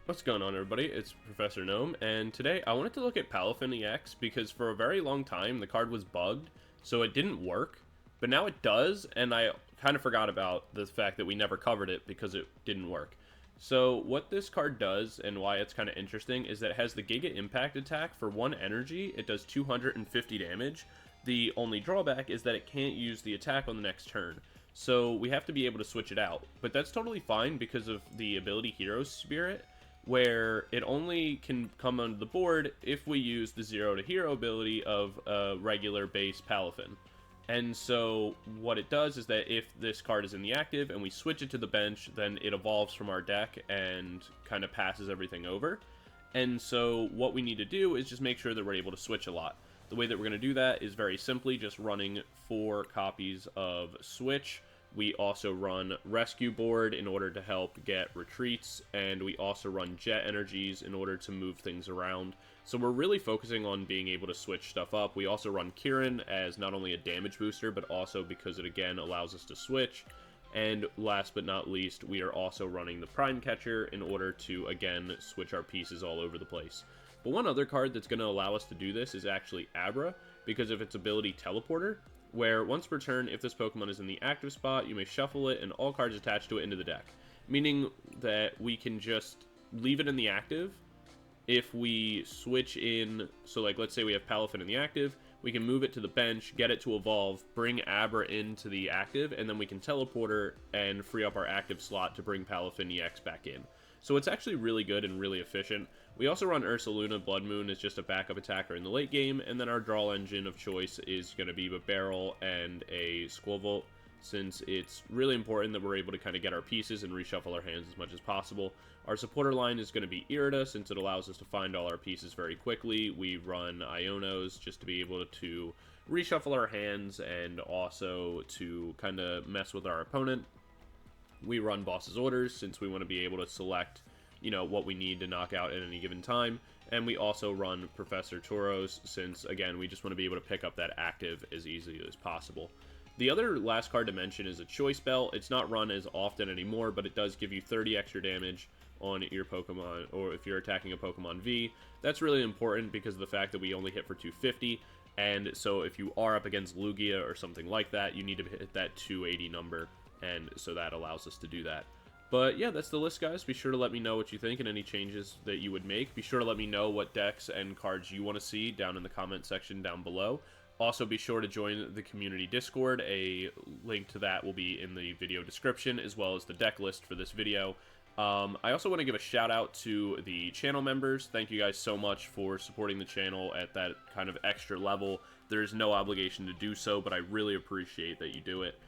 What's going on, everybody? It's Professor Gnome, and today I wanted to look at Palafin EX because for a very long time the card was bugged, so it didn't work, but now it does, and I kind of forgot about the fact that we never covered it because it didn't work. So what this card does, and why it's kind of interesting, is that it has the Giga Impact attack for 1 energy. It does 250 damage. The only drawback is that it can't use the attack on the next turn. So we have to be able to switch it out, but that's totally fine because of the ability Hero Spirit, where it only can come onto the board if we use the 0 to hero ability of a regular base Palafin. And so what it does is that if this card is in the active and we switch it to the bench, then it evolves from our deck and kind of passes everything over. And so what we need to do is just make sure that we're able to switch a lot. The way that we're going to do that is very simply just running 4 copies of Switch. We also run Rescue Board in order to help get retreats, and we also run Jet Energies in order to move things around. So we're really focusing on being able to switch stuff up. We also run Kieran as not only a damage booster, but also because it again allows us to switch. And last but not least, we are also running the Prime Catcher in order to again switch our pieces all over the place. But one other card that's going to allow us to do this is actually Abra, because of its ability Teleporter, where once per turn, if this Pokemon is in the active spot, you may shuffle it and all cards attached to it into the deck. Meaning that we can just leave it in the active. If we switch in, so like let's say we have Palafin in the active, we can move it to the bench, get it to evolve, bring Abra into the active, and then we can Teleporter and free up our active slot to bring Palafin EX back in. So it's actually really good and really efficient. We also run Ursaluna Bloodmoon as just a backup attacker in the late game, and then our draw engine of choice is going to be Bibarel and a Skwovet, since it's really important that we're able to kind of get our pieces and reshuffle our hands as much as possible. Our supporter line is going to be Irida, since it allows us to find all our pieces very quickly. We run Ionos just to be able to reshuffle our hands and also to kind of mess with our opponent. We run Boss's Orders, since we want to be able to select, you know, what we need to knock out at any given time. And we also run Professor Turo's, since, again, we just want to be able to pick up that active as easily as possible. The other last card to mention is a Choice Bell. It's not run as often anymore, but it does give you 30 extra damage on your Pokemon, or if you're attacking a Pokemon V. That's really important because of the fact that we only hit for 250, and so if you are up against Lugia or something like that, you need to hit that 280 number. And so that allows us to do that. But yeah, that's the list, guys. Be sure to let me know what you think and any changes that you would make. Be sure to let me know what decks and cards you want to see down in the comment section down below. Also, be sure to join the community Discord. A link to that will be in the video description, as well as the deck list for this video. I also want to give a shout out to the channel members. Thank you guys so much for supporting the channel at that kind of extra level. There's no obligation to do so, but I really appreciate that you do it.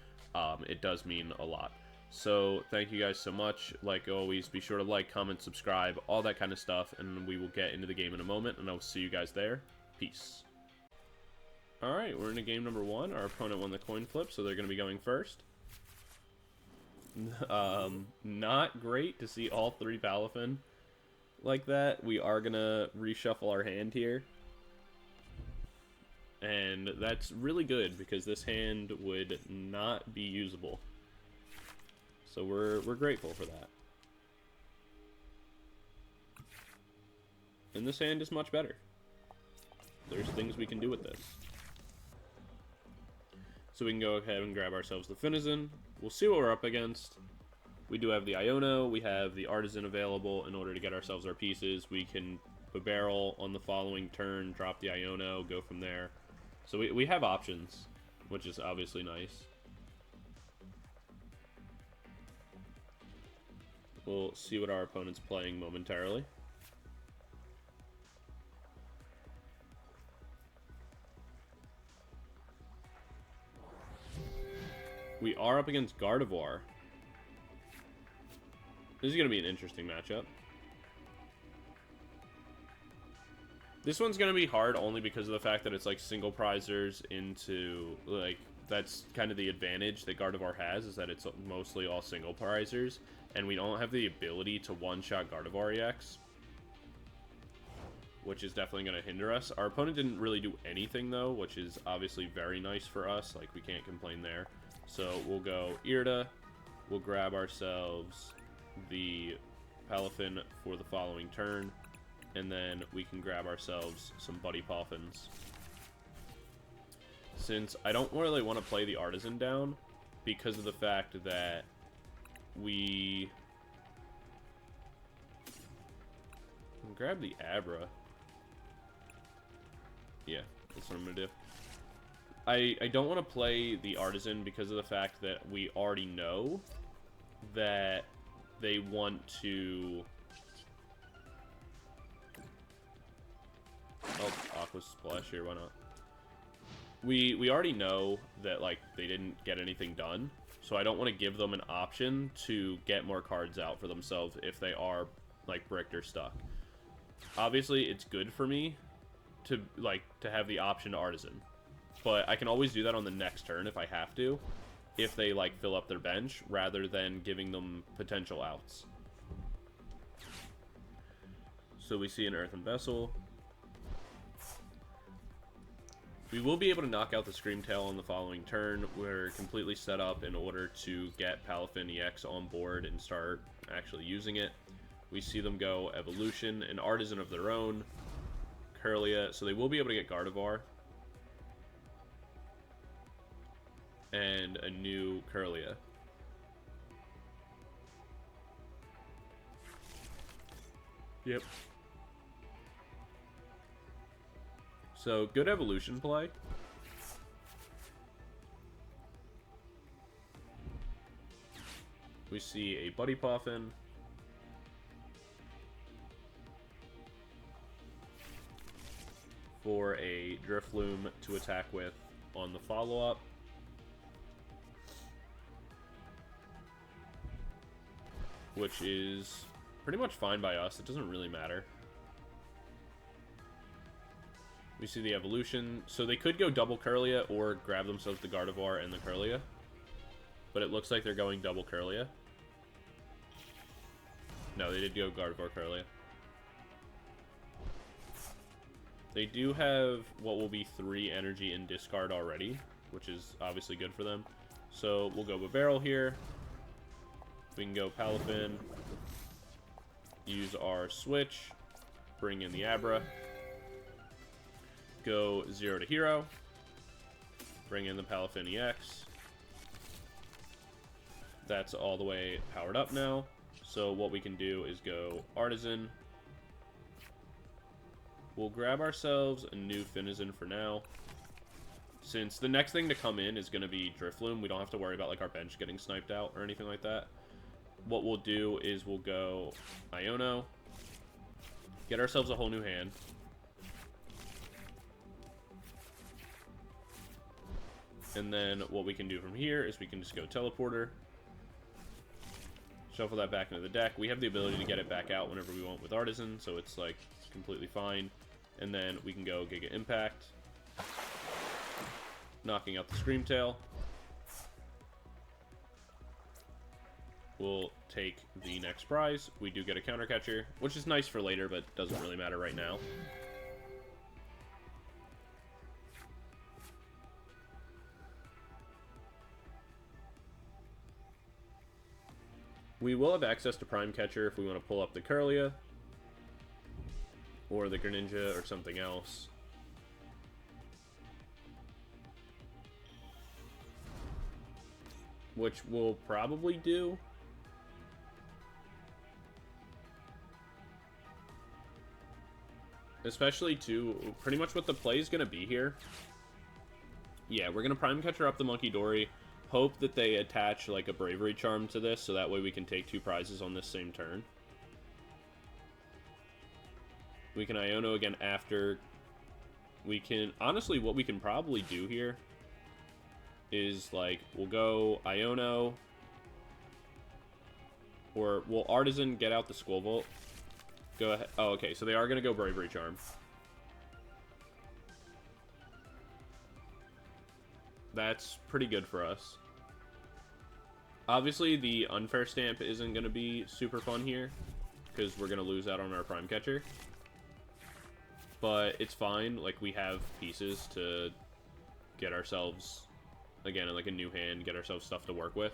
It does mean a lot. So thank you guys so much. Like always, be sure to like, comment, subscribe, all that kind of stuff, and we will get into the game in a moment, and I will see you guys there. Peace. Alright, we're into game number 1. Our opponent won the coin flip, so they're going to be going first. Not great to see all 3 Palafin like that. We are going to reshuffle our hand here. And that's really good because this hand would not be usable. So we're grateful for that. And this hand is much better. There's things we can do with this. So we can go ahead and grab ourselves the Finizen. We'll see what we're up against. We do have the Iono. We have the Artazon available in order to get ourselves our pieces. We can Bibarel on the following turn, drop the Iono, go from there. So we have options, which is obviously nice. We'll see what our opponent's playing momentarily. We are up against Gardevoir. This is going to be an interesting matchup. This one's going to be hard only because of the fact that it's like single prizers into, like, that's kind of the advantage that Gardevoir has, is that it's mostly all single prizers, and we don't have the ability to one-shot Gardevoir EX, which is definitely going to hinder us. Our opponent didn't really do anything, though, which is obviously very nice for us. Like, we can't complain there. So we'll go Irida. We'll grab ourselves the Palafin for the following turn, and then we can grab ourselves some Buddy Poffins. Since I don't really want to play the Artazon down, because of the fact that we can grab the Abra. Yeah, that's what I'm going to do. I don't want to play the Artazon because of the fact that we already know that they want to... Oh, Aqua Splash here, why not? We already know that, like, they didn't get anything done, so I don't want to give them an option to get more cards out for themselves if they are, like, bricked or stuck. Obviously, it's good for me to have the option to Artazon, but I can always do that on the next turn if I have to, if they, like, fill up their bench, rather than giving them potential outs. So we see an Earthen Vessel. We will be able to knock out the Screamtail on the following turn. We're completely set up in order to get Palafin EX on board and start actually using it. We see them go Evolution, an Artazon of their own, Kirlia, so they will be able to get Gardevoir, and a new Kirlia. Yep. So, good evolution play. We see a Buddy Poffin. For a Drifloon to attack with on the follow-up. Which is pretty much fine by us. It doesn't really matter. We see the evolution. So they could go double Kirlia or grab themselves the Gardevoir and the Kirlia. But it looks like they're going double Kirlia. No, they did go Gardevoir Kirlia. They do have what will be 3 energy in discard already, which is obviously good for them. So we'll go Bibarel here. We can go Palafin. Use our Switch. Bring in the Abra. Go 0 to Hero. Bring in the Palafin EX. That's all the way powered up now. So what we can do is go Artazon. We'll grab ourselves a new Finizen for now. Since the next thing to come in is going to be Drifloon, we don't have to worry about like our bench getting sniped out or anything like that. What we'll do is we'll go Iono. Get ourselves a whole new hand. And then what we can do from here is we can just go Teleporter. Shuffle that back into the deck. We have the ability to get it back out whenever we want with Artazon, so it's like completely fine. And then we can go Giga Impact. Knocking out the Screamtail. We'll take the next prize. We do get a Counter Catcher, which is nice for later, but doesn't really matter right now. We will have access to Prime Catcher if we want to pull up the Kirlia or the Greninja or something else. Which we'll probably do. Especially too, pretty much what the play is going to be here. Yeah, we're going to Prime Catcher up the Monkey Dory. Hope that they attach like a Bravery Charm to this, so that way we can take 2 prizes on this same turn. We can Iono again after. We can, honestly, what we can probably do here is like, we'll go Iono, or we'll Artazon get out the Skwovet. Go ahead. Oh, okay, so they are going to go Bravery Charm. That's pretty good for us. Obviously, the unfair stamp isn't going to be super fun here, because we're going to lose out on our Prime Catcher. But it's fine. Like, we have pieces to get ourselves, again, like a new hand, get ourselves stuff to work with.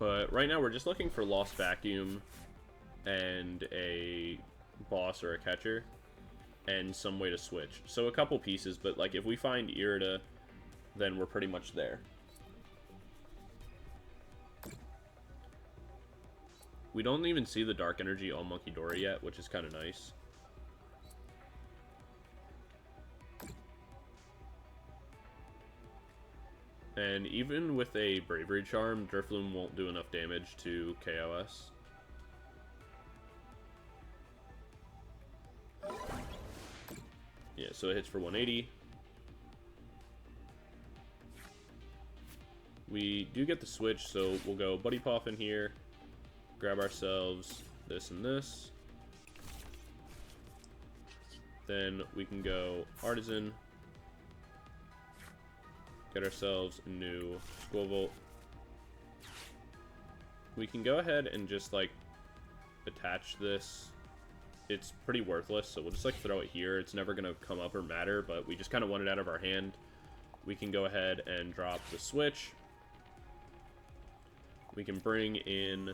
But right now we're just looking for Lost Vacuum and a boss or a catcher and some way to switch. So a couple pieces, but like if we find Irida, then we're pretty much there. We don't even see the Dark Energy on Munkidori yet, which is kind of nice. And even with a Bravery Charm, Drifloon won't do enough damage to KOS. Yeah, so it hits for 180. We do get the switch, so we'll go Buddy Poffin here. Grab ourselves this and this. Then we can go Artazon. Get ourselves a new Skwovet. We can go ahead and just like attach this. It's pretty worthless, so we'll just like throw it here. It's never gonna come up or matter, but we just kind of want it out of our hand. We can go ahead and drop the switch. We can bring in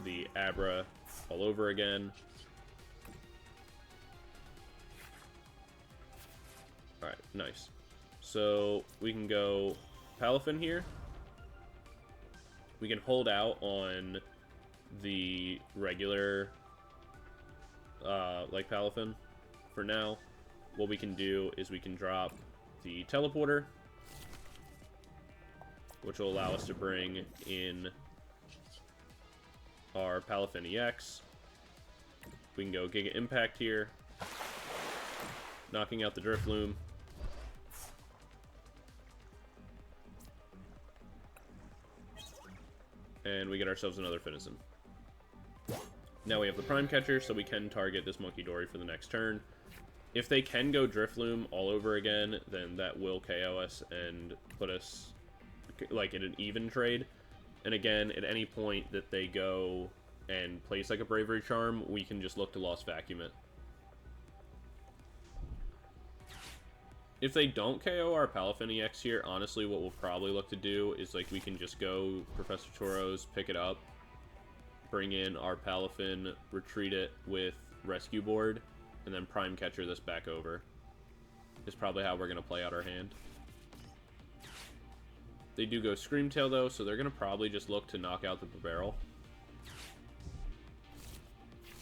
the Abra all over again. Alright, nice. So we can go Palafin here. We can hold out on the regular like Palafin for now. What we can do is we can drop the teleporter, which will allow us to bring in our Palafin EX. We can go Giga Impact here, knocking out the Drifloon. And we get ourselves another Finizen. Now we have the Prime Catcher, so we can target this Munkidori for the next turn. If they can go Drifloon all over again, then that will KO us and put us like in an even trade. And again, at any point that they go and place like a Bravery Charm, we can just look to Lost Vacuum it. If they don't KO our Palafin EX here, honestly, what we'll probably look to do is like we can just go Professor Turo's, pick it up, bring in our Palafin, retreat it with Rescue Board, and then Prime Catcher this back over. Is probably how we're going to play out our hand. They do go Screamtail though, so they're going to probably just look to knock out the Bibarel.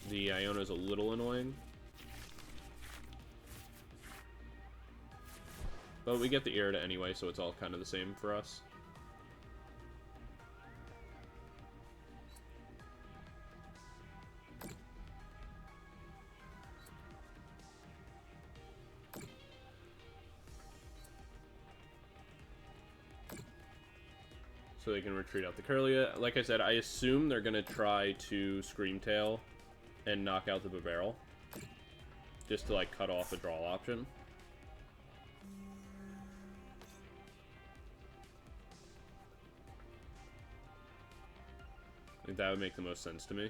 The Iono is a little annoying. But we get the Irida anyway, so it's all kind of the same for us. So they can retreat out the Curlia. Like I said, I assume they're going to try to Screamtail and knock out the Bibarel, just to like cut off the draw option. I think that would make the most sense to me.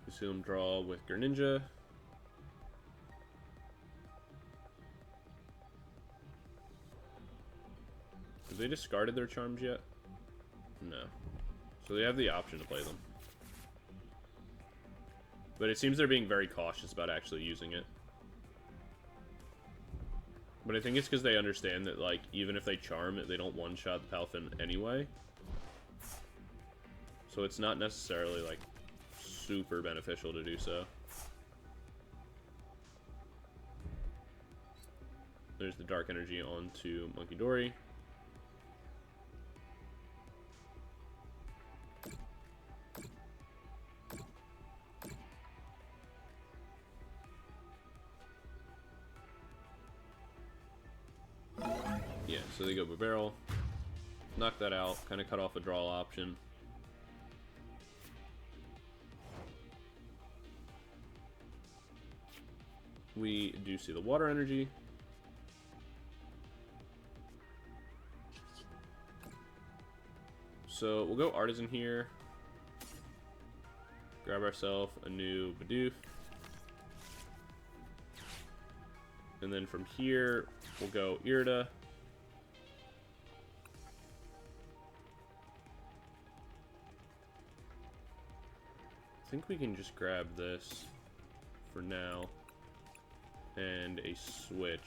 We see them draw with Greninja. Have they discarded their charms yet? No. So they have the option to play them. But it seems they're being very cautious about actually using it. But I think it's because they understand that, like, even if they charm it, they don't one-shot the Palafin anyway. So it's not necessarily, like, super beneficial to do so. There's the Dark Energy onto Munkidori. Yeah, so they go Bibarel, knock that out, kind of cut off a draw option. We do see the Water Energy. So we'll go Artazon here. Grab ourselves a new Bidoof. And then from here, we'll go Irida. I think we can just grab this for now. And a Switch.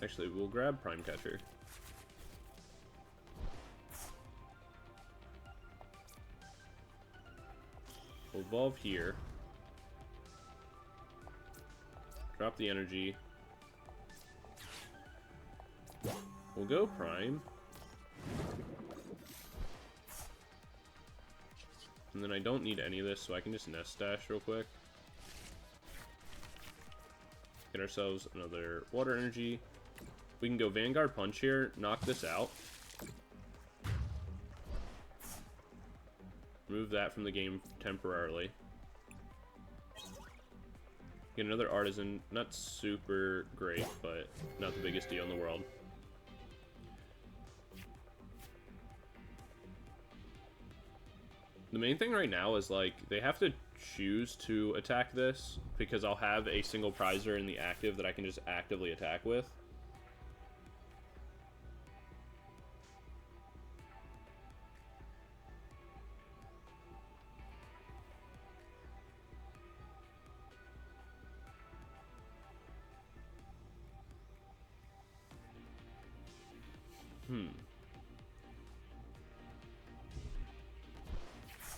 Actually, we'll grab Prime Catcher. We'll evolve here. Drop the energy. We'll go Prime. And then I don't need any of this, so I can just Nest Stash real quick. Get ourselves another Water Energy. We can go Vanguard Punch here, knock this out. Remove that from the game temporarily. Get another Artazon. Not super great, but not the biggest deal in the world. The main thing right now is, like, they have to choose to attack this, because I'll have a single prizer in the active that I can just actively attack with.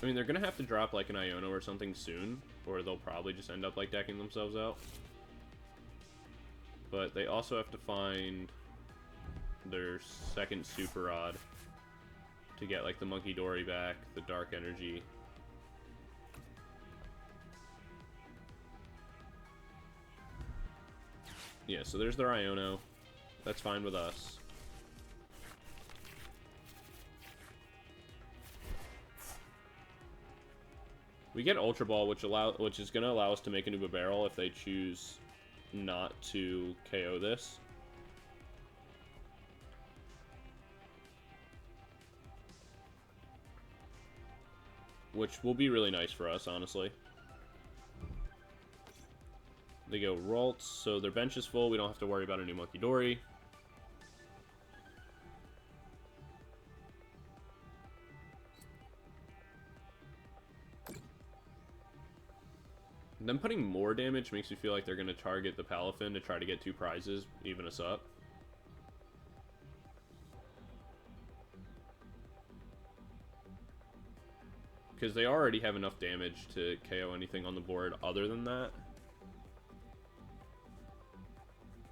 I mean, they're gonna have to drop like an Iono or something soon, or they'll probably just end up like decking themselves out. But they also have to find their second Super Rod to get like the Monkey Dory back, the Dark Energy. Yeah, so there's their Iono. That's fine with us. We get Ultra Ball, which is going to allow us to make a new Bibarel if they choose not to KO this. Which will be really nice for us, honestly. They go Ralts, so their bench is full. We don't have to worry about a new Monkey Dory. Them putting more damage makes me feel like they're going to target the Palafin to try to get 2 prizes, even us up. Because they already have enough damage to KO anything on the board other than that.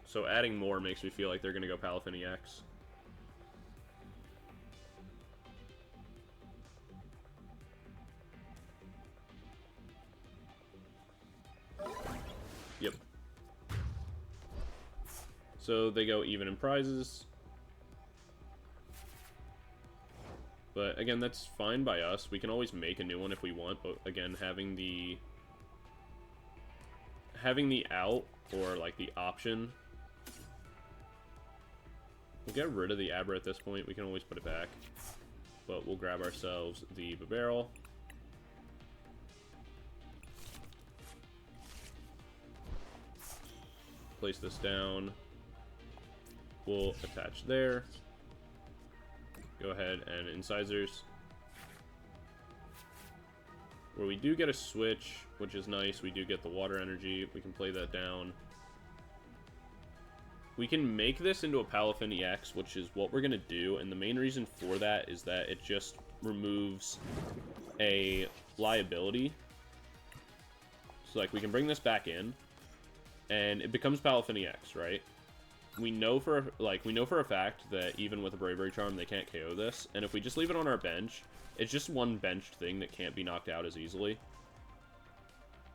So adding more makes me feel like they're going to go Palafin EX. Yep. So they go even in prizes. But again, that's fine by us. We can always make a new one if we want, but again, having the out, or like the option. We'll get rid of the Abra at this point. We can always put it back. But we'll grab ourselves the Bibarel. Place this down. We'll attach there. Go ahead and incisors. Where we do get a switch, which is nice. We do get the water energy. We can play that down. We can make this into a Palafin EX, which is what we're going to do. And the main reason for that is that it just removes a liability. So, like, we can bring this back in. And it becomes Palafin EX, right? We know for a fact that even with a Bravery Charm, they can't KO this. And if we just leave it on our bench, it's just one benched thing that can't be knocked out as easily.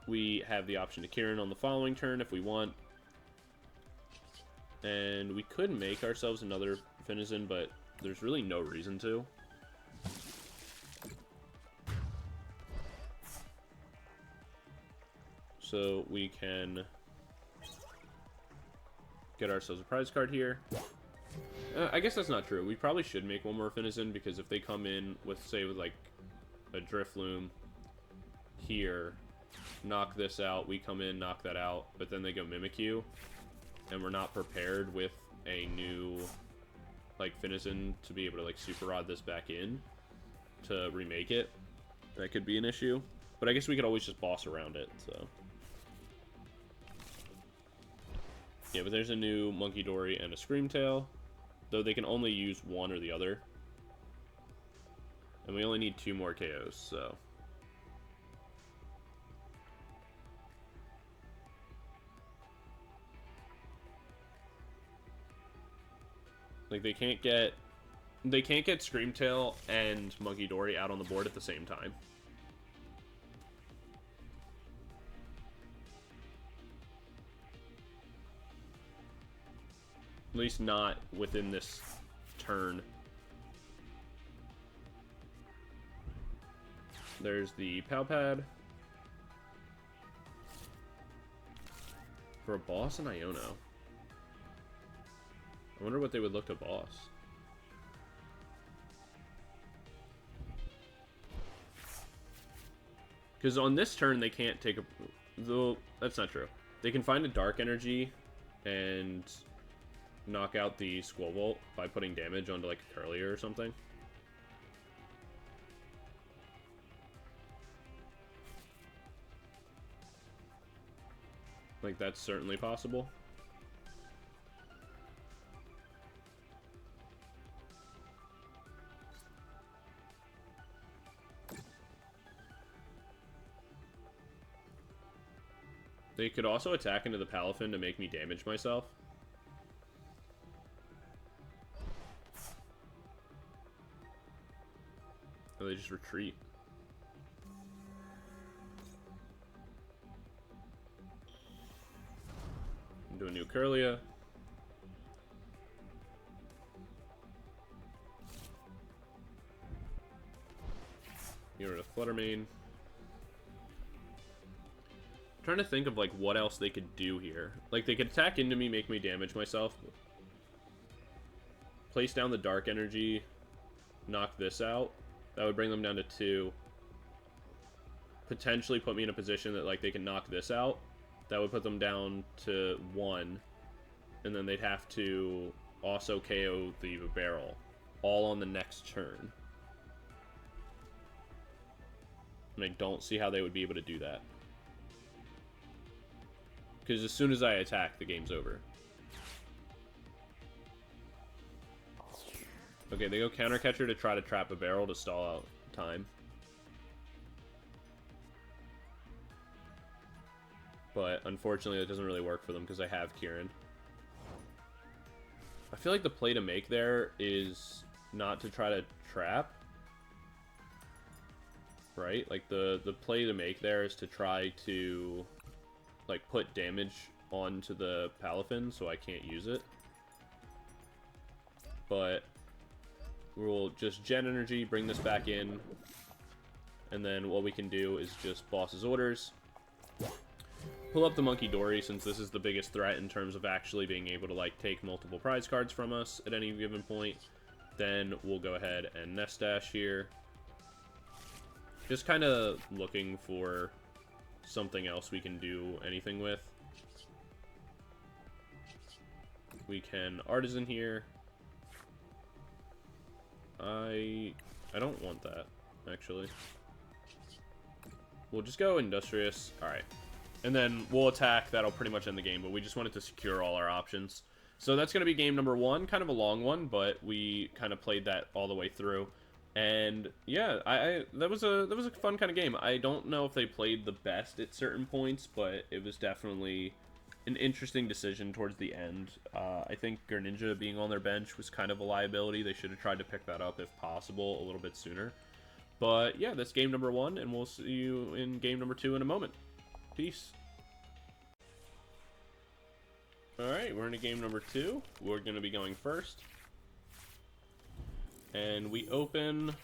We have the option to Kieran on the following turn if we want. And we could make ourselves another Finizen, but there's really no reason to. So we can get ourselves a prize card here. I guess that's not true. We probably should make one more Finizen, because if they come in with, say, with like a Drifloon here, knock this out, we come in, knock that out, but then they go Mimikyu, and we're not prepared with a new, like, Finizen to be able to, like, Super Rod this back in to remake it, that could be an issue. But I guess we could always just boss around it, so. Yeah, but there's a new Monkey Dory and a Screamtail, though they can only use one or the other. And we only need 2 more KOs, so. Like, they can't get Screamtail and Monkey Dory out on the board at the same time. At least not within this turn. There's the PAL pad. For a boss and Iono. I wonder what they would look to boss. Because on this turn, they can't take a... Though, that's not true. They can find a Dark Energy and knock out the Skwovet by putting damage onto, like, a Curlier or something. Like, that's certainly possible. They could also attack into the Palafin to make me damage myself. Or they just retreat. Do a new Curlia. Get rid of Fluttermane. Trying to think of like what else they could do here. Like they could attack into me, make me damage myself. Place down the Dark Energy. Knock this out. That would bring them down to 2. Potentially put me in a position that like they can knock this out. That would put them down to 1. And then they'd have to also KO the Bibarel. All on the next turn. And I don't see how they would be able to do that. Because as soon as I attack, the game's over. Okay, they go Counter Catcher to try to trap a barrel to stall out time. But unfortunately, that doesn't really work for them because I have Kieran. I feel like the play to make there is not to try to trap. Right? Like the play to make there is to try to like put damage onto the Palafin so I can't use it. But we'll just Gen Energy, bring this back in, and then what we can do is just boss's orders. Pull up the Monkey Dory since this is the biggest threat in terms of actually being able to like take multiple prize cards from us at any given point. Then we'll go ahead and Nest Dash here. Just kind of looking for something else we can do anything with. We can Artazon here. I don't want that, actually. We'll just go Industrious. Alright. And then we'll attack. That'll pretty much end the game, but we just wanted to secure all our options. So that's going to be game number 1. Kind of a long one, but we kind of played that all the way through. And yeah, that was a fun kind of game. I don't know if they played the best at certain points, but it was definitely an interesting decision towards the end. I think Greninja being on their bench was kind of a liability. They should have tried to pick that up if possible a little bit sooner. But yeah, that's game number 1, and we'll see you in game number 2 in a moment. Peace. Alright, we're into game number 2. We're going to be going first. And we open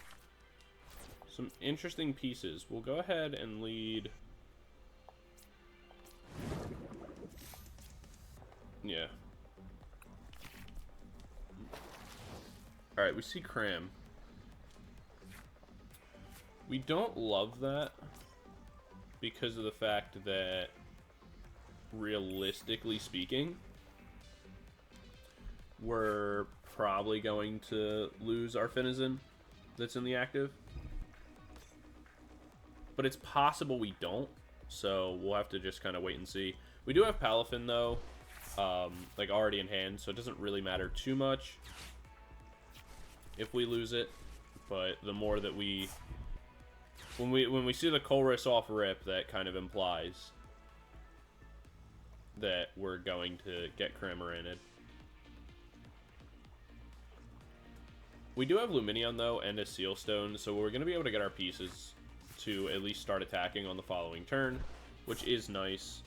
some interesting pieces. We'll go ahead and lead... Yeah. Alright, we see Cram. We don't love that because of the fact that, realistically speaking, we're probably going to lose our Finizen that's in the active. But it's possible we don't, so we'll have to just kind of wait and see. We do have Palafin, though, like already in hand, so it doesn't really matter too much if we lose it. But the more that when we see the Colress off rip, that kind of implies that we're going to get Cramorantid. We do have Lumineon, though, and a Seal Stone, so we're going to be able to get our pieces to at least start attacking on the following turn, which is nice.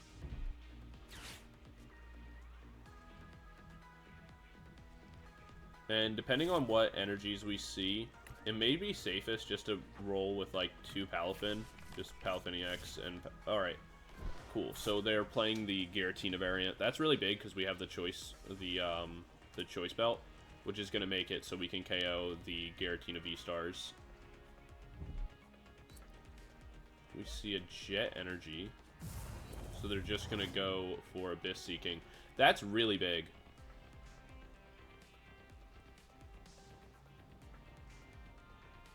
And depending on what energies we see, it may be safest just to roll with like 2 Palafin, just Palafin EX and... Alright, cool. So they're playing the Giratina variant. That's really big because we have the choice belt, which is going to make it so we can KO the Giratina V-Stars. We see a Jet Energy, so they're just going to go for Abyss Seeking. That's really big.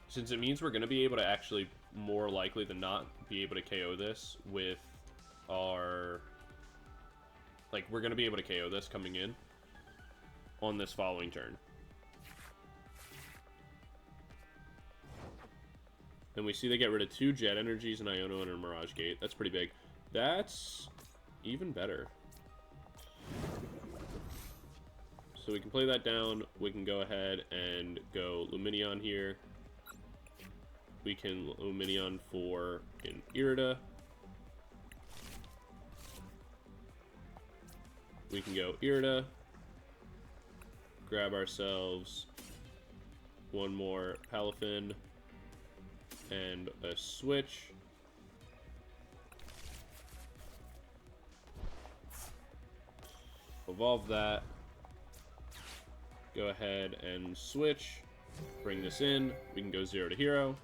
Since it means we're going to be able to actually, more likely than not, be able to KO this with our... Like, we're going to be able to KO this coming in on this following turn. And we see they get rid of 2 Jet Energies, an Iono, and a Mirage Gate. That's pretty big. That's even better. So we can play that down. We can go ahead and go Lumineon here. We can Lumineon for an Irida. We can go Irida. Grab ourselves one more Palafin and a Switch. Evolve that. Go ahead and switch. Bring this in. We can go 0 to hero.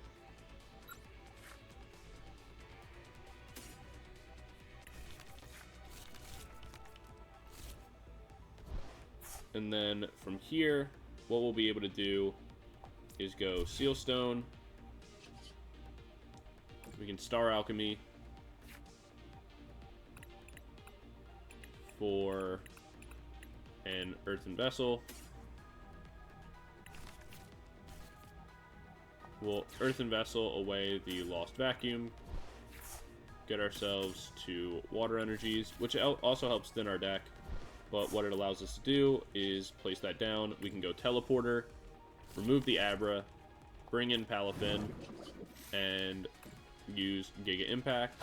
And then from here, what we'll be able to do is go Seal Stone. We can Star Alchemy for an Earthen Vessel. We'll Earthen Vessel away the Lost Vacuum. Get ourselves to Water Energies, which also helps thin our deck. But what it allows us to do is place that down. We can go Teleporter, remove the Abra, bring in Palafin, and use Giga Impact,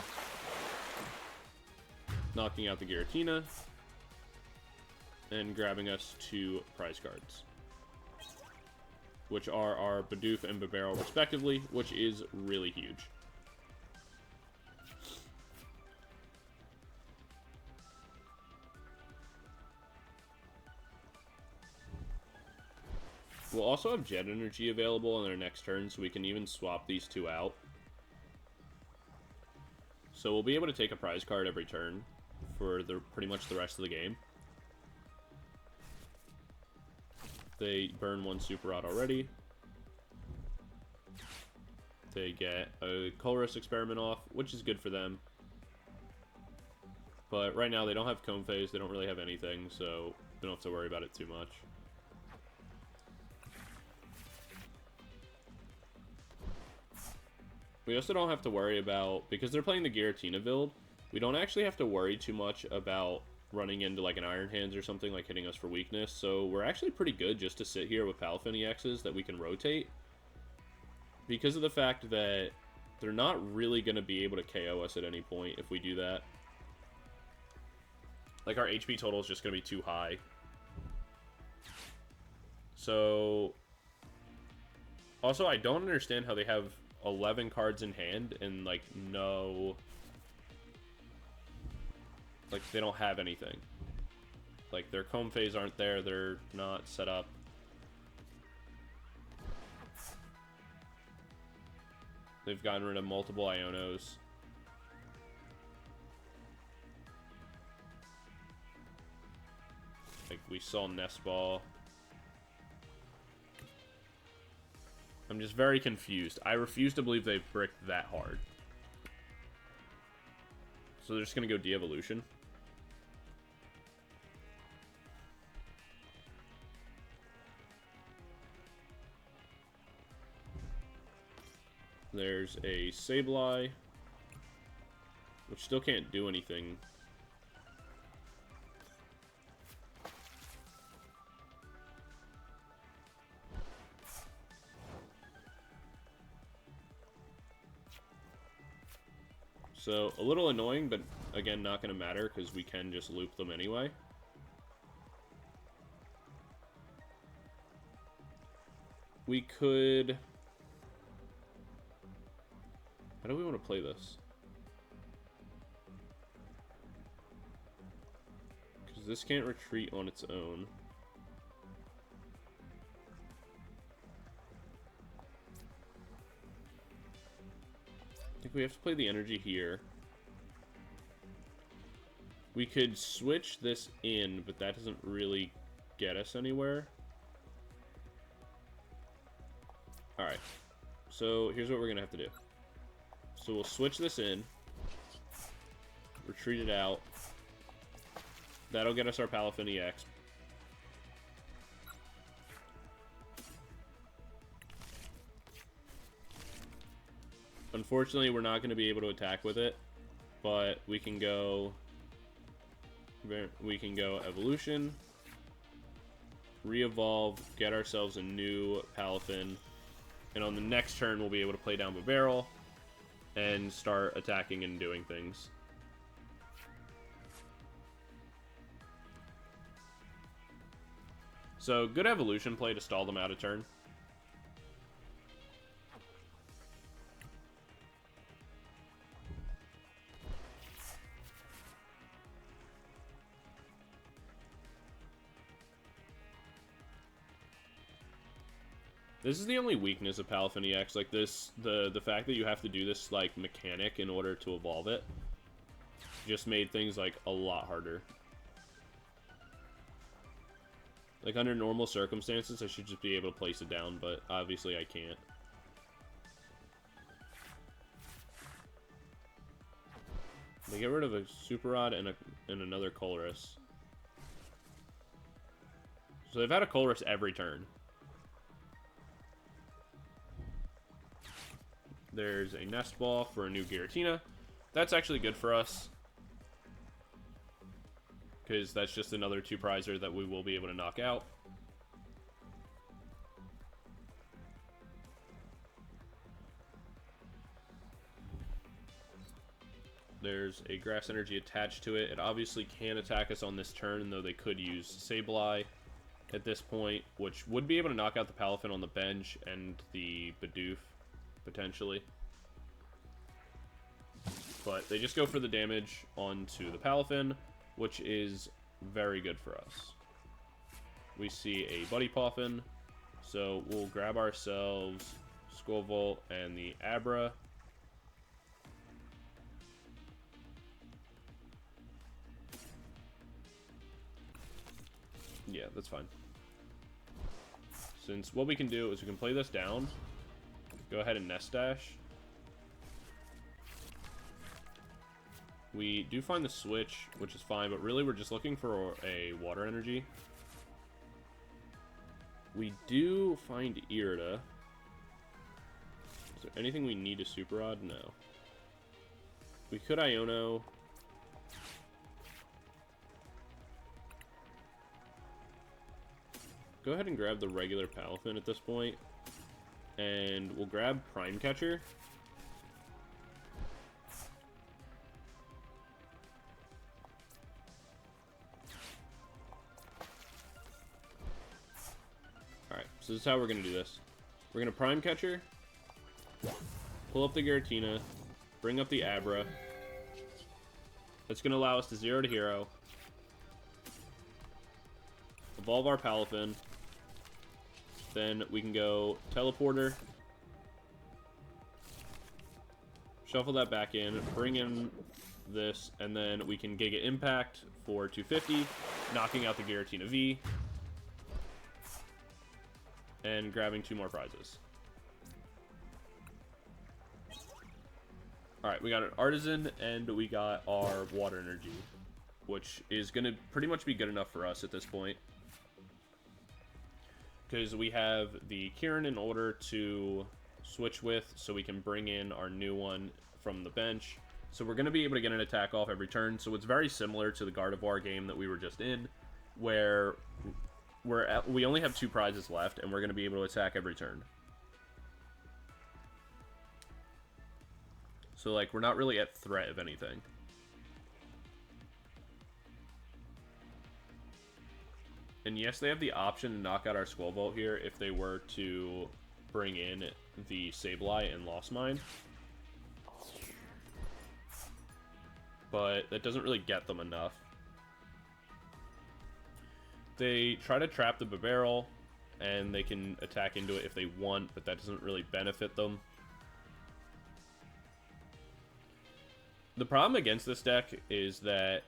knocking out the Giratina, and grabbing us 2 prize cards, which are our Bidoof and Bibarel respectively, which is really huge. We'll also have Jet Energy available on our next turn, so we can even swap these 2 out. So we'll be able to take a prize card every turn for pretty much the rest of the game. They burn 1 Super Rod already. They get a Colress Experiment off, which is good for them. But right now they don't have Comb Phase, they don't really have anything, so we don't have to worry about it too much. We also don't have to worry about, because they're playing the Giratina build, we don't actually have to worry too much about running into like an Iron Hands or something, like hitting us for weakness. So we're actually pretty good just to sit here with Palafin EXs that we can rotate, because of the fact that they're not really going to be able to KO us at any point if we do that. Like, our HP total is just going to be too high. So, also, I don't understand how they have 11 cards in hand and like no, like they don't have anything. Like their Comb Phase aren't there, they're not set up. They've gotten rid of multiple Ionos. Like, we saw Nest Ball. I'm just very confused. I refuse to believe they bricked that hard. So they're just going to go de-evolution. There's a Sableye, which still can't do anything. So, a little annoying, but again, not going to matter because we can just loop them anyway. We could... How do we want to play this? Because this can't retreat on its own. I think we have to play the energy here. We could switch this in, but that doesn't really get us anywhere. Alright. So here's what we're going to have to do. So we'll switch this in. Retreat it out. That'll get us our Palafin EX. Unfortunately, we're not going to be able to attack with it, but we can go evolution, re-evolve, get ourselves a new Palafin, and on the next turn we'll be able to play down Bibarel and start attacking and doing things. So, good evolution play to stall them out a turn. This is the only weakness of Palafin EX, like this, the fact that you have to do this, like, mechanic in order to evolve it, just made things, like, a lot harder. Like, under normal circumstances, I should just be able to place it down, but obviously I can't. They get rid of a Super Rod and another Colress. So they've had a Colress every turn. There's a Nest Ball for a new Giratina. That's actually good for us, because that's just another 2-prizer that we will be able to knock out. There's a Grass Energy attached to it. It obviously can attack us on this turn, though they could use Sableye at this point, which would be able to knock out the Palafin on the bench and the Bidoof, potentially. But they just go for the damage onto the Palafin, which is very good for us. We see a Buddy Poffin, so we'll grab ourselves Skwovet and the Abra. Yeah, that's fine. Since what we can do is we can play this down, go ahead and Nest Dash. We do find the Switch, which is fine, but really we're just looking for a Water Energy. We do find Irida. Is there anything we need to Super Rod? No. We could Iono. Go ahead and grab the regular Palafin at this point. And we'll grab Prime Catcher. Alright, so this is how we're going to do this. We're going to Prime Catcher, pull up the Giratina, bring up the Abra. That's going to allow us to 0 to hero. Evolve our Palafin. Then we can go Teleporter. Shuffle that back in, bring in this, and then we can Giga Impact for 250, knocking out the Giratina V, and grabbing 2 more prizes. Alright, we got an Artazon, and we got our Water Energy, which is going to pretty much be good enough for us at this point. Because we have the Kieran in order to switch with, so we can bring in our new one from the bench. So we're going to be able to get an attack off every turn. So it's very similar to the Gardevoir game that we were just in, where we only have 2 prizes left, and we're going to be able to attack every turn. So, like, we're not really at threat of anything. And yes, they have the option to knock out our Skwovet here if they were to bring in the Sableye and Lost Mine. But that doesn't really get them enough. They try to trap the Bibarel, and they can attack into it if they want, but that doesn't really benefit them. The problem against this deck is that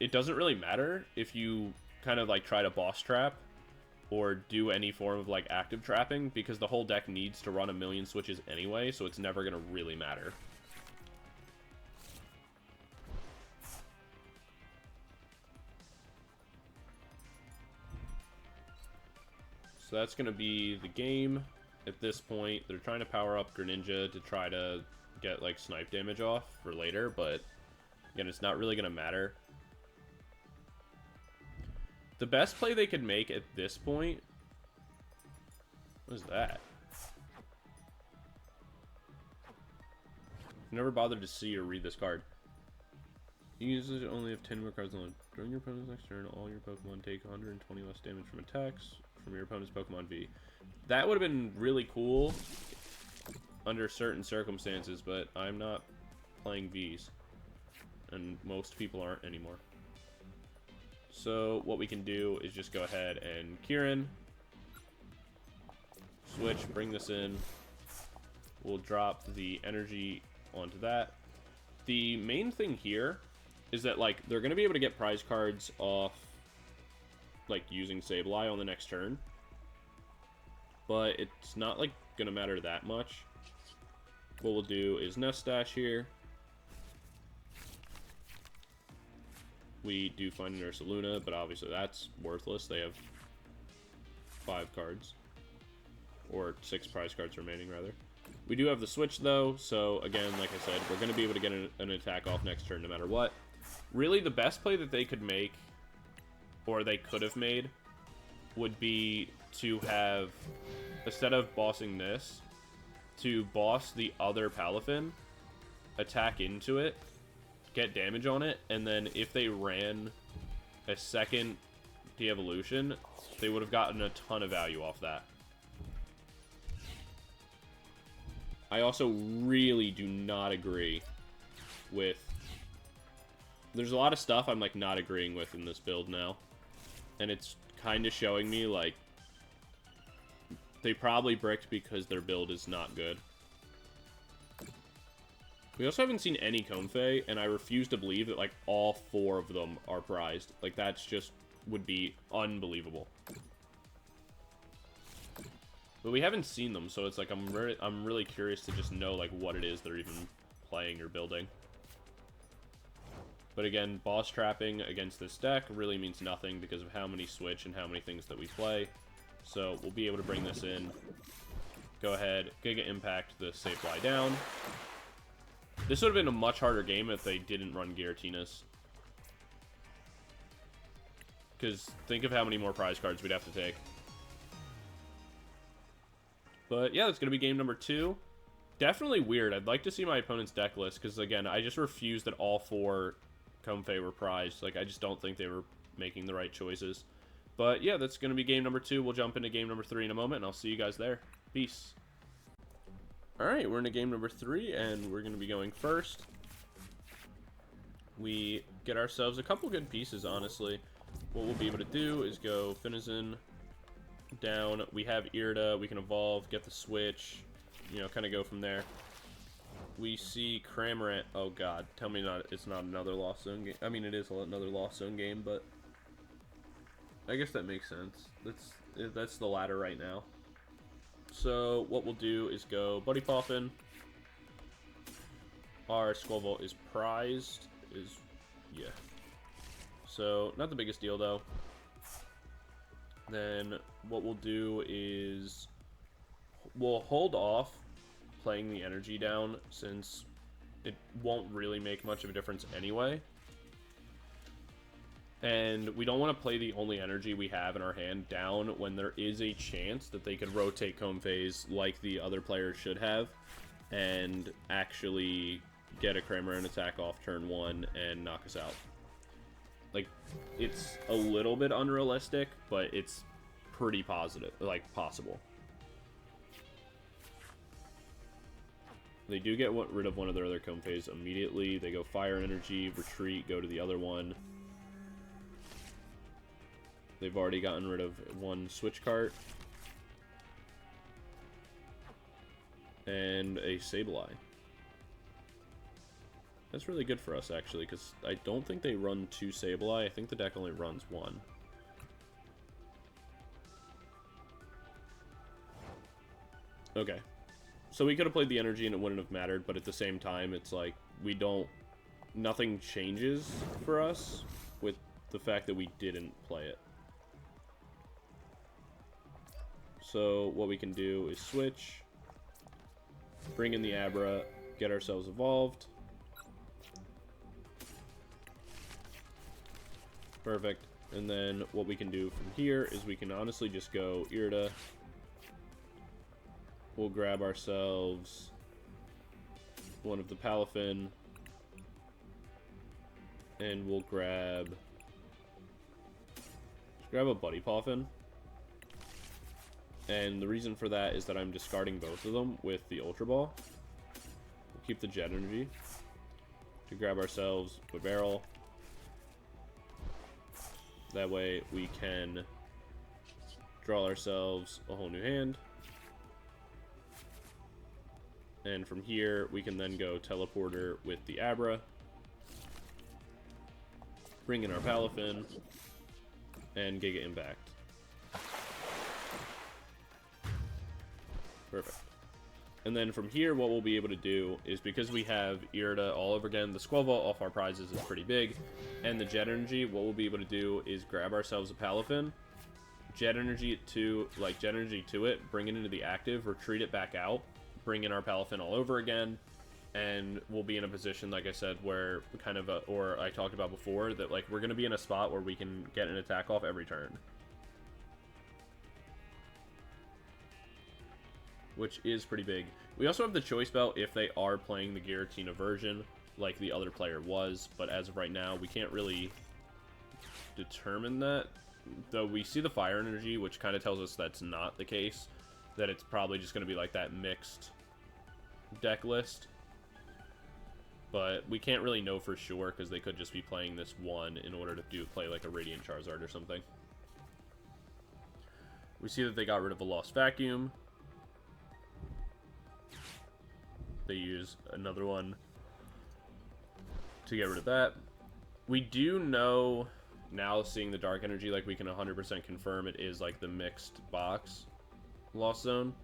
it doesn't really matter if you kind of like try to boss trap or do any form of like active trapping, because the whole deck needs to run a million switches anyway, so it's never going to really matter. So that's going to be the game at this point. They're trying to power up Greninja to try to get like snipe damage off for later, but again, it's not really going to matter. The best play they could make at this point... What is that? I've never bothered to see or read this card. You usually only have 10 more cards on. During your opponent's next turn, all your Pokemon take 120 less damage from attacks from your opponent's Pokemon V. That would have been really cool under certain circumstances, but I'm not playing Vs. And most people aren't anymore. So what we can do is just go ahead and Kieran. Switch, bring this in. We'll drop the energy onto that. The main thing here is that, like, they're going to be able to get prize cards off, like, using Sableye on the next turn. But it's not, like, going to matter that much. What we'll do is Nest Stash here. We do find an Ursaluna, but obviously that's worthless. They have 5 cards. Or 6 prize cards remaining, rather. We do have the Switch, though, so again, like I said, we're going to be able to get an attack off next turn no matter what. Really, the best play that they could make, or they could have made, would be to have, instead of bossing this, to boss the other Palafin, attack into it, get damage on it, and then if they ran a second de-evolution, they would have gotten a ton of value off that. I also really do not agree with... There's a lot of stuff I'm, like, not agreeing with in this build now. And it's kind of showing me, like, they probably bricked because their build is not good. We also haven't seen any Comfey, and I refuse to believe that, like, all 4 of them are prized. Like, that's just would be unbelievable. But we haven't seen them, so it's like I'm really curious to just know, like, what it is they're even playing or building. But again, boss trapping against this deck really means nothing because of how many switch and how many things that we play. So we'll be able to bring this in. Go ahead, Giga Impact the Sableye down. This would have been a much harder game if they didn't run Giratinas. Because think of how many more prize cards we'd have to take. But yeah, that's going to be game number 2. Definitely weird. I'd like to see my opponent's deck list, because again, I just refuse that all 4 Comfey were prized. Like, I just don't think they were making the right choices. But yeah, that's going to be game number 2. We'll jump into game number 3 in a moment, and I'll see you guys there. Peace. Alright, we're into game number 3, and we're going to be going first. We get ourselves a couple good pieces, honestly. What we'll be able to do is go Finizen down. We have Irida, we can evolve, get the switch, you know, kind of go from there. we see Cramorant. Oh god, tell me it's not another Lost Zone game. I mean, it is another Lost Zone game, but I guess that makes sense. That's the ladder right now. So what we'll do is go Buddy Poffin. Our Skwovet is prized. Yeah. So not the biggest deal though. Then what we'll do is we'll hold off playing the energy down, since it won't really make much of a difference anyway. And we don't want to play the only energy we have in our hand down when there is a chance that they could rotate Comb Phase like the other players should have, and actually get a Cramorant attack off turn 1 and knock us out. Like, it's a little bit unrealistic, but it's pretty positive, like, possible. They do get rid of one of their other Comb Phase immediately. They go Fire Energy, retreat, go to the other one. They've already gotten rid of one Switch Cart. And a Sableye. That's really good for us, actually, because I don't think they run 2 Sableye. I think the deck only runs 1. Okay. So we could have played the energy and it wouldn't have mattered, but at the same time, it's like, nothing changes for us with the fact that we didn't play it. So what we can do is switch, bring in the Abra, get ourselves evolved. Perfect. And then what we can do from here is we can honestly just go Irida. We'll grab ourselves one of the Palafin, and we'll grab a Buddy Poffin. And the reason for that is that I'm discarding both of them with the Ultra Ball. We'll keep the Jet Energy to grab ourselves Bibarel. That way we can draw ourselves a whole new hand. And from here, we can then go Teleporter with the Abra. Bring in our Palafin. And Giga Impact. Perfect. And then from here, what we'll be able to do is, because we have Irida all over again, the Skwovet off our prizes is pretty big. And the Jet Energy, what we'll be able to do is grab ourselves a Palafin. Jet Energy to it, bring it into the active, retreat it back out. Bring in our Palafin all over again, and we'll be in a position, like I said, where or I talked about before, that like we're going to be in a spot where we can get an attack off every turn, which is pretty big. We also have the Choice Belt if they are playing the Giratina version like the other player was, but as of right now, we can't really determine that, though we see the Fire Energy, which kind of tells us that's not the case, that it's probably just going to be like that mixed deck list. But we can't really know for sure, because they could just be playing this one in order to play like a Radiant Charizard or something. We see that they got rid of a Lost Vacuum. They use another one to get rid of that. We do know now, seeing the Dark Energy, like we can 100% confirm it is like the mixed box Lost Zone,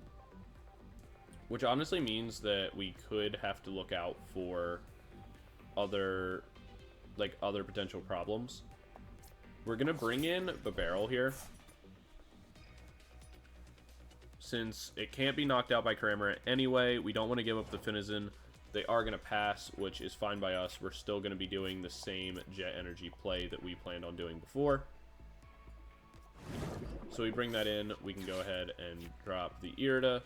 which honestly means that we could have to look out for other potential problems. We're gonna bring in Bibarel here, since it can't be knocked out by Cramorant anyway. We don't want to give up the Finizen. They are gonna pass, which is fine by us. We're still gonna be doing the same Jet Energy play that we planned on doing before. So we bring that in, we can go ahead and drop the Irida.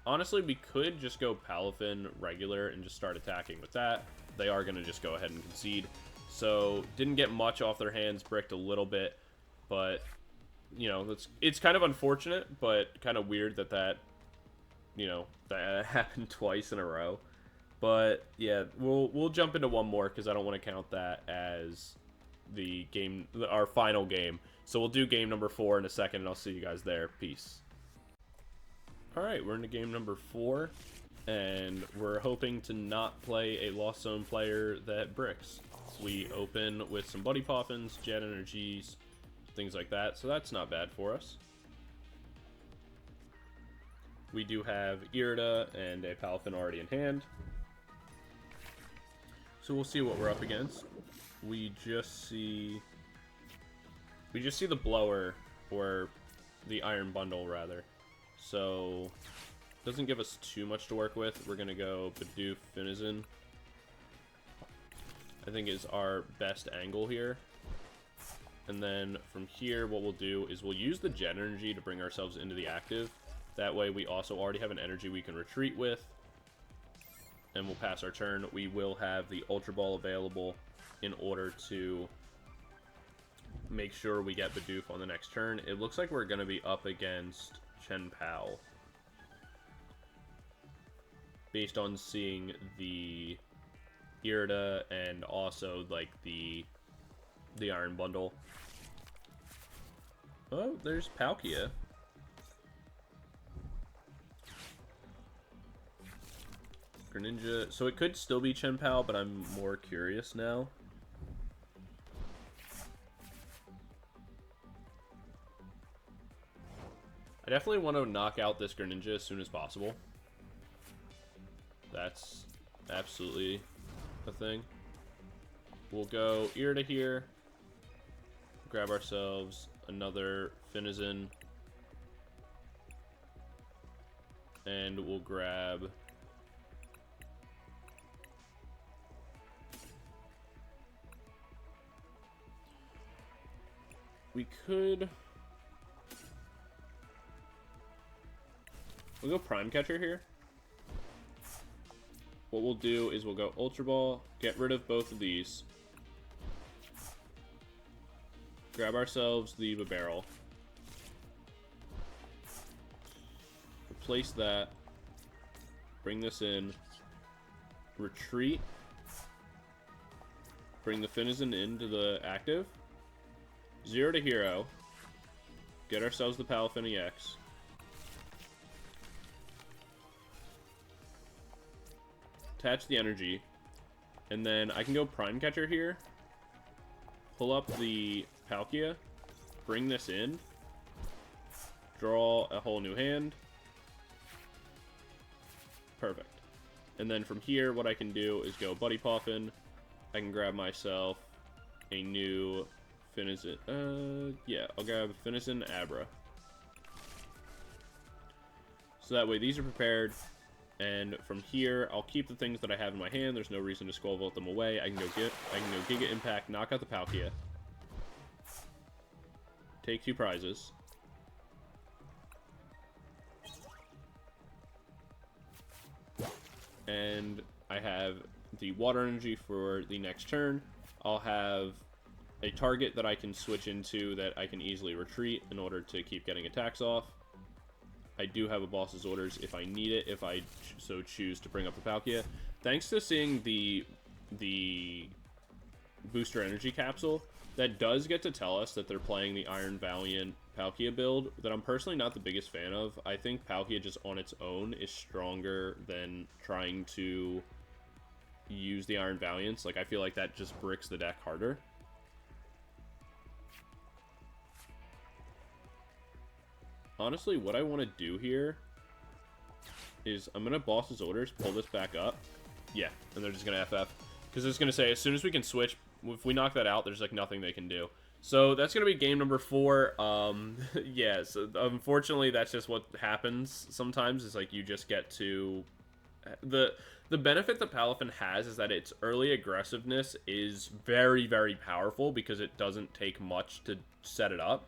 Honestly, we could just go Palafin regular and just start attacking with that. They are going to just go ahead and concede. So, didn't get much off their hands, bricked a little bit, but, you know, it's kind of unfortunate, but kind of weird that that happened twice in a row. But, yeah, we'll jump into one more, because I don't want to count that as the game, our final game. So we'll do game number 4 in a second, and I'll see you guys there. Peace. Alright, we're into game number 4. And we're hoping to not play a Lost Zone player that bricks. We open with some Buddy Poffins, Jet Energies, things like that, so that's not bad for us. We do have Irida and a Palafin already in hand. So we'll see what we're up against. We just see the blower, or the iron bundle rather. So doesn't give us too much to work with. We're gonna go Bidoof Finizen. I think is our best angle here. And then from here, what we'll do is we'll use the Jet Energy to bring ourselves into the active. That way we also already have an energy we can retreat with. And we'll pass our turn. We will have the Ultra Ball available in order to make sure we get Bidoof on the next turn. It looks like we're going to be up against Chien-Pao, based on seeing the Irida and also like the iron bundle. Oh, there's Palkia. Greninja. So it could still be Chien-Pao, but I'm more curious now. I definitely want to knock out this Greninja as soon as possible. That's absolutely a thing. We'll go Irida here. Grab ourselves another Finizen. And we'll grab... We could... We'll go Prime Catcher here. What we'll do is we'll go Ultra Ball, get rid of both of these. Grab ourselves the Bibarel. Replace that. Bring this in. Retreat. Bring the Finizen into the active. 0 to hero. Get ourselves the Palafin EX. Attach the energy. And then I can go Prime Catcher here. Pull up the Palkia. Bring this in. Draw a whole new hand. Perfect. And then from here, what I can do is go Buddy Poffin. I can grab myself a new Finizen. Yeah, I'll grab Finizen Abra. So that way these are prepared. And from here, I'll keep the things that I have in my hand. There's no reason to Skwovet them away. I can go Giga Impact, knock out the Palkia. Take 2 prizes. And I have the Water Energy for the next turn. I'll have a target that I can switch into that I can easily retreat in order to keep getting attacks off. I do have a boss's orders if I need it, if I so choose to bring up the Palkia. Thanks to seeing the booster energy capsule, that does get to tell us that they're playing the Iron Valiant Palkia build that I'm personally not the biggest fan of. I think Palkia just on its own is stronger than trying to use the Iron Valiants. Like, I feel like that just bricks the deck harder. Honestly, what I want to do here is I'm going to boss's orders, pull this back up. Yeah, and they're just going to FF. Because it's going to say, as soon as we can switch, if we knock that out, there's like nothing they can do. So that's going to be game number 4. Yeah, so unfortunately, that's just what happens sometimes. Is like you just get to... The benefit that Palafin has is that its early aggressiveness is very, very powerful because it doesn't take much to set it up.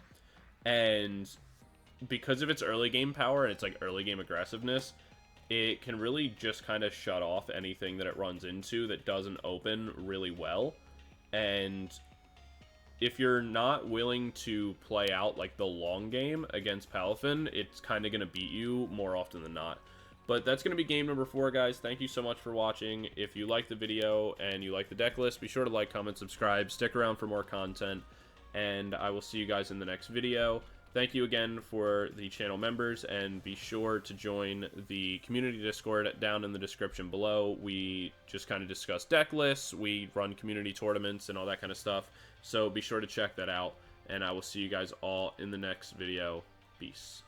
And... because of its early game power and its like early game aggressiveness, it can really just kind of shut off anything that it runs into that doesn't open really well. And if you're not willing to play out like the long game against Palafin, it's kind of going to beat you more often than not. But that's going to be game number 4, guys. Thank you so much for watching. If you like the video and you like the deck list, be sure to like, comment, subscribe, stick around for more content, and I will see you guys in the next video. thank you again for the channel members, and be sure to join the community Discord down in the description below. We just kind of discuss deck lists, we run community tournaments, and all that kind of stuff. So be sure to check that out, and I will see you guys all in the next video. Peace.